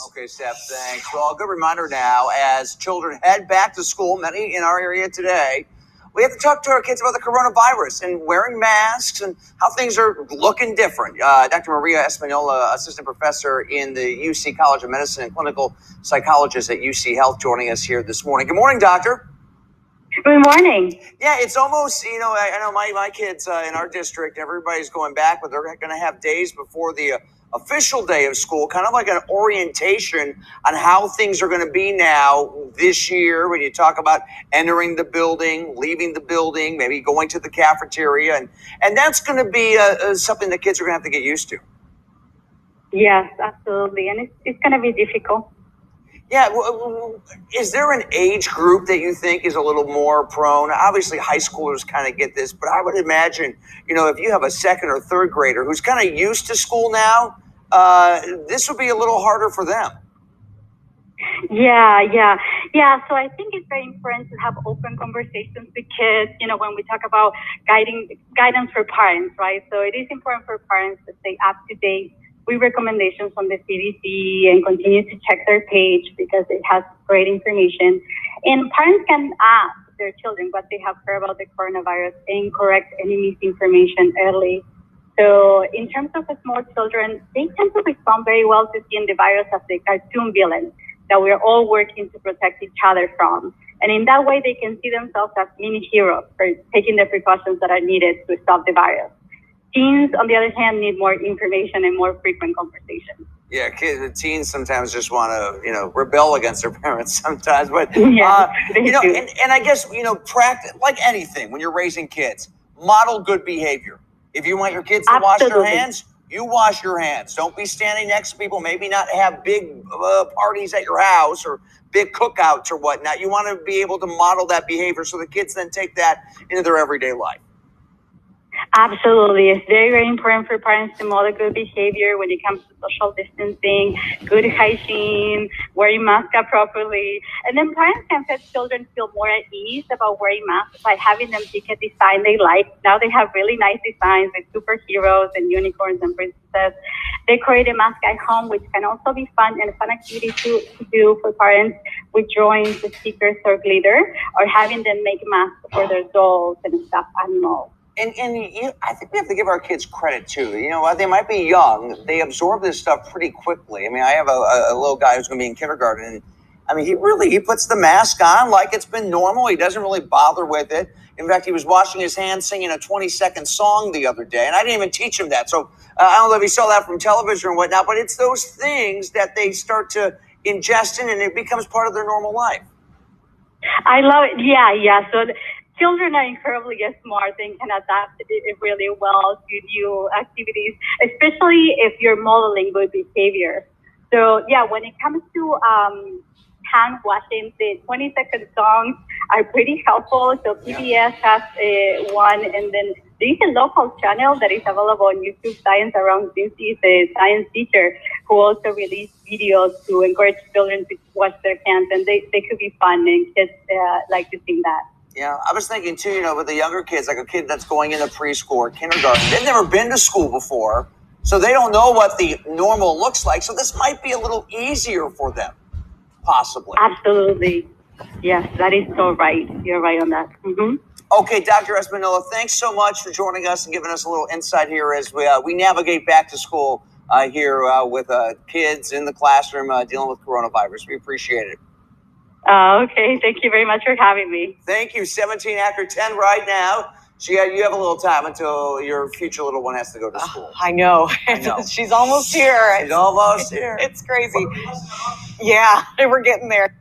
Okay, Steph, thanks. Well, a good reminder now as children head back to school, many in our area today. We have to talk to our kids about the coronavirus and wearing masks and how things are looking different. Dr. Maria Espinola, assistant professor in the UC College of Medicine and clinical psychologist at UC Health, joining us here this morning. Good morning, doctor. Good morning. Yeah, it's almost, I know my kids in our district, everybody's going back, but they're going to have days before the official day of school, kind of like an orientation on how things are going to be now this year when you talk about entering the building, leaving the building, maybe going to the cafeteria. And that's going to be something that kids are going to have to get used to. Yes, absolutely. And it's going to be difficult. Yeah. Is there an age group that you think is a little more prone? Obviously, high schoolers kind of get this, but I would imagine, if you have a second or third grader who's kind of used to school now, this would be a little harder for them. Yeah. So I think it's very important to have open conversations with kids, when we talk about guidance for parents, right? So it is important for parents to stay up to date with recommendations from the CDC and continue to check their page because it has great information. And parents can ask their children what they have heard about the coronavirus and correct any misinformation early. So in terms of the small children, they tend to respond very well to seeing the virus as the cartoon villain that we're all working to protect each other from. And in that way, they can see themselves as mini heroes for taking the precautions that are needed to stop the virus. Teens, on the other hand, need more information and more frequent conversations. Yeah, teens sometimes just want to, rebel against their parents sometimes. But, yeah, and I guess, practice, like anything, when you're raising kids, model good behavior. If you want your kids to wash their hands, you wash your hands. Don't be standing next to people, maybe not have big parties at your house or big cookouts or whatnot. You want to be able to model that behavior so the kids then take that into their everyday life. Absolutely. It's very, very important for parents to model good behavior when it comes to social distancing, good hygiene, wearing masks properly. And then parents can help children feel more at ease about wearing masks by having them pick a design they like. Now they have really nice designs with superheroes and unicorns and princesses. They create a mask at home, which can also be fun and a fun activity to do for parents with drawings, stickers, or glitter, or having them make masks for their dolls and stuffed animals. And I think we have to give our kids credit too. They might be young. They absorb this stuff pretty quickly. I mean, I have a little guy who's going to be in kindergarten. And I mean, he puts the mask on like it's been normal. He doesn't really bother with it. In fact, he was washing his hands singing a 20-second song the other day. And I didn't even teach him that. So I don't know if he saw that from television or whatnot, but it's those things that they start to ingest in and it becomes part of their normal life. I love it. Yeah. So children are incredibly smart and can adapt it really well to new activities, especially if you're modeling good behavior. So yeah, when it comes to hand washing, the 20-second songs are pretty helpful. So PBS has one, and then there's a local channel that is available on YouTube, Science Around Cincy, is a science teacher who also released videos to encourage children to wash their hands, and they could be fun, and kids like to see that. Yeah, I was thinking too, with the younger kids, like a kid that's going into preschool or kindergarten, they've never been to school before, so they don't know what the normal looks like. So this might be a little easier for them, possibly. Absolutely. Yes, that is so right. You're right on that. Mm-hmm. Okay, Dr. Espinola, thanks so much for joining us and giving us a little insight here as we navigate back to school here with kids in the classroom dealing with coronavirus. We appreciate it. Okay, thank you very much for having me. Thank you. 17 after 10 right now. You have a little time until your future little one has to go to school. I know. She's almost here. She's almost here. It's crazy. Yeah, we're getting there.